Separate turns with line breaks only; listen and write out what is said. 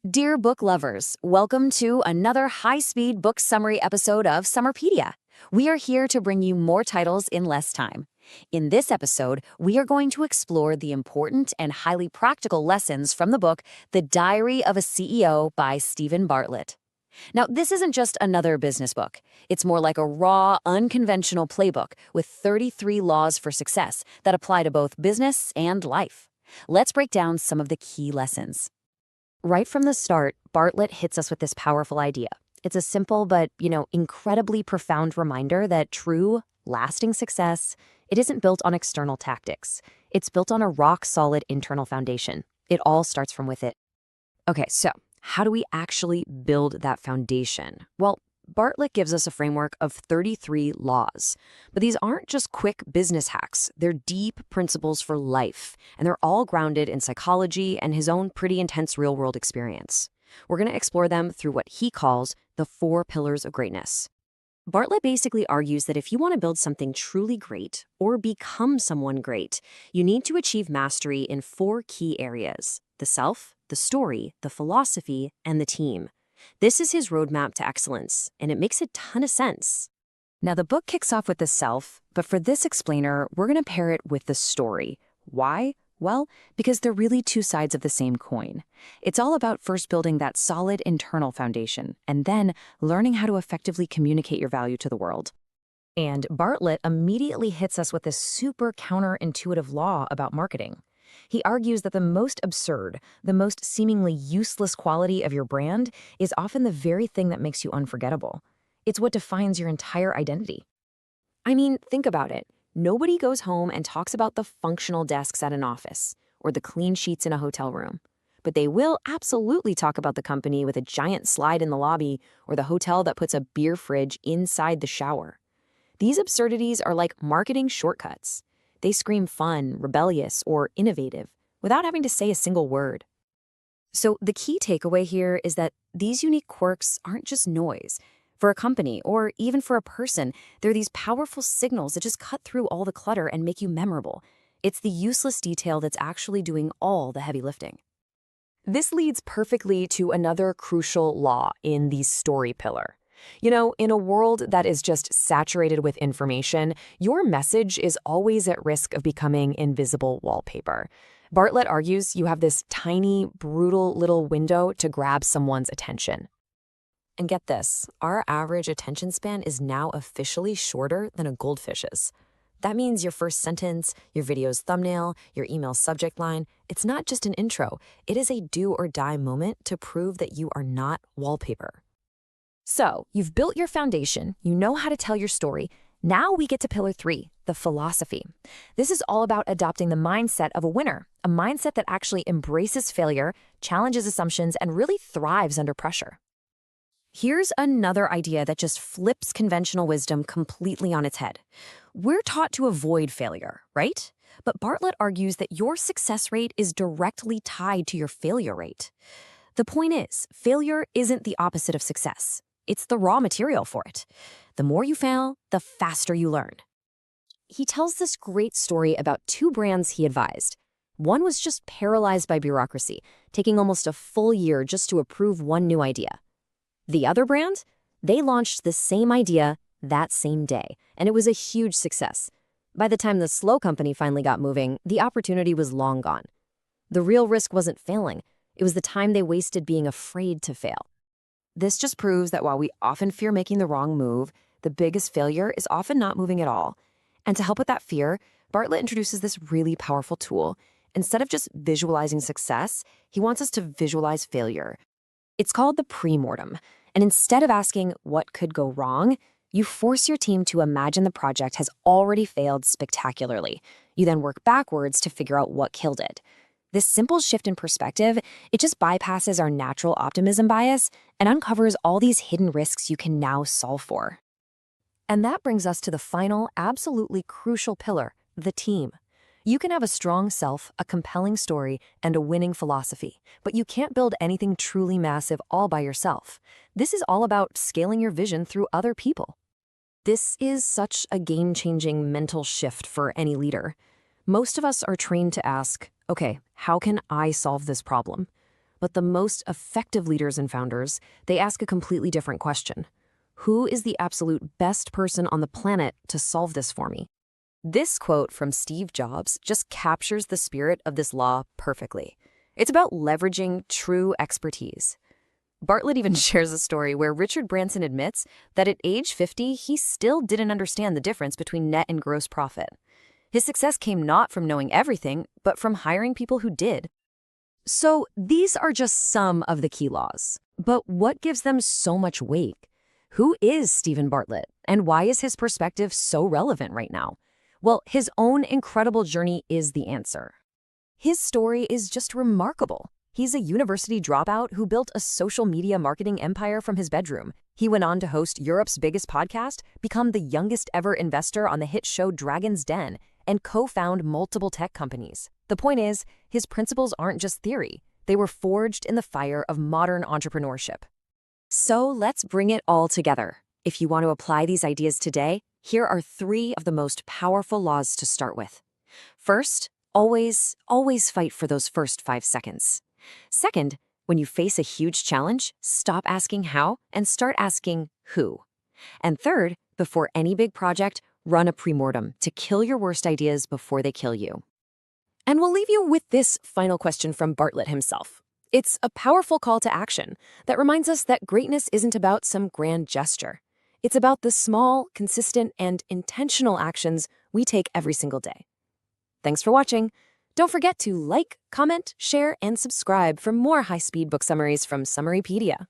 Dear book lovers, welcome to another high-speed book summary episode of Summarypedia. We are here to bring you more titles in less time. In this episode, we are going to explore the important and highly practical lessons from the book The Diary of a CEO by Steven Bartlett. Now, this isn't just another business book. It's more like a raw, unconventional playbook with 33 laws for success that apply to both business and life. Let's break down some of the key lessons. Right from the start, Bartlett hits us with this powerful idea. It's a simple but, incredibly profound reminder that true, lasting success, it isn't built on external tactics. It's built on a rock-solid internal foundation. It all starts from within. Okay, so how do we actually build that foundation? Well, Bartlett gives us a framework of 33 laws. But these aren't just quick business hacks. They're deep principles for life, and they're all grounded in psychology and his own pretty intense real-world experience. We're going to explore them through what he calls the 4 pillars of greatness. Bartlett basically argues that if you want to build something truly great or become someone great, you need to achieve mastery in 4 key areas: the self, the story, the philosophy, and the team. This is his roadmap to excellence, and it makes a ton of sense. Now, the book kicks off with the self, but for this explainer, we're going to pair it with the story. Why? Well, because they're really 2 sides of the same coin. It's all about first building that solid internal foundation, and then learning how to effectively communicate your value to the world. And Bartlett immediately hits us with this super counterintuitive law about marketing. He argues that the most absurd, the most seemingly useless quality of your brand is often the very thing that makes you unforgettable. It's what defines your entire identity. I mean, think about it. Nobody goes home and talks about the functional desks at an office or the clean sheets in a hotel room. But they will absolutely talk about the company with a giant slide in the lobby or the hotel that puts a beer fridge inside the shower. These absurdities are like marketing shortcuts. They scream fun, rebellious, or innovative without having to say a single word. So the key takeaway here is that these unique quirks aren't just noise. For a company, or even for a person, they're these powerful signals that just cut through all the clutter and make you memorable. It's the useless detail that's actually doing all the heavy lifting. This leads perfectly to another crucial law in the story pillar. In a world that is just saturated with information, your message is always at risk of becoming invisible wallpaper. Bartlett argues you have this tiny, brutal little window to grab someone's attention. And get this, our average attention span is now officially shorter than a goldfish's. That means your first sentence, your video's thumbnail, your email subject line, it's not just an intro. It is a do-or-die moment to prove that you are not wallpaper. So, you've built your foundation, you know how to tell your story. Now we get to pillar 3, the philosophy. This is all about adopting the mindset of a winner, a mindset that actually embraces failure, challenges assumptions, and really thrives under pressure. Here's another idea that just flips conventional wisdom completely on its head. We're taught to avoid failure, right? But Bartlett argues that your success rate is directly tied to your failure rate. The point is, failure isn't the opposite of success. It's the raw material for it. The more you fail, the faster you learn. He tells this great story about 2 brands he advised. One was just paralyzed by bureaucracy, taking almost a full year just to approve one new idea. The other brand? They launched the same idea that same day, and it was a huge success. By the time the slow company finally got moving, the opportunity was long gone. The real risk wasn't failing. It was the time they wasted being afraid to fail. This just proves that while we often fear making the wrong move, the biggest failure is often not moving at all. And to help with that fear, Bartlett introduces this really powerful tool. Instead of just visualizing success, he wants us to visualize failure. It's called the pre-mortem. And instead of asking what could go wrong, you force your team to imagine the project has already failed spectacularly. You then work backwards to figure out what killed it. This simple shift in perspective, it just bypasses our natural optimism bias and uncovers all these hidden risks you can now solve for. And that brings us to the final, absolutely crucial pillar, the team. You can have a strong self, a compelling story, and a winning philosophy, but you can't build anything truly massive all by yourself. This is all about scaling your vision through other people. This is such a game-changing mental shift for any leader. Most of us are trained to ask, okay, how can I solve this problem?
But the most effective leaders and founders, they ask a completely different question. Who is the absolute best person on the planet to solve this for me?
This quote from Steve Jobs just captures the spirit of this law perfectly. It's about leveraging true expertise. Bartlett even shares a story where Richard Branson admits that at age 50, he still didn't understand the difference between net and gross profit. His success came not from knowing everything, but from hiring people who did. So these are just some of the key laws. But what gives them so much weight? Who is Steven Bartlett, and why is his perspective so relevant right now? Well, his own incredible journey is the answer. His story is just remarkable. He's a university dropout who built a social media marketing empire from his bedroom. He went on to host Europe's biggest podcast, become the youngest ever investor on the hit show Dragon's Den, and co-found multiple tech companies. The point is, his principles aren't just theory. They were forged in the fire of modern entrepreneurship. So let's bring it all together. If you want to apply these ideas today, here are 3 of the most powerful laws to start with. First, always fight for those first 5 seconds. Second, when you face a huge challenge, stop asking how and start asking who. And third, before any big project, run a premortem to kill your worst ideas before they kill you. And we'll leave you with this final question from Bartlett himself. It's a powerful call to action that reminds us that greatness isn't about some grand gesture. It's about the small, consistent, and intentional actions we take every single day. Thanks for watching. Don't forget to like, comment, share, and subscribe for more high-speed book summaries from Summarypedia.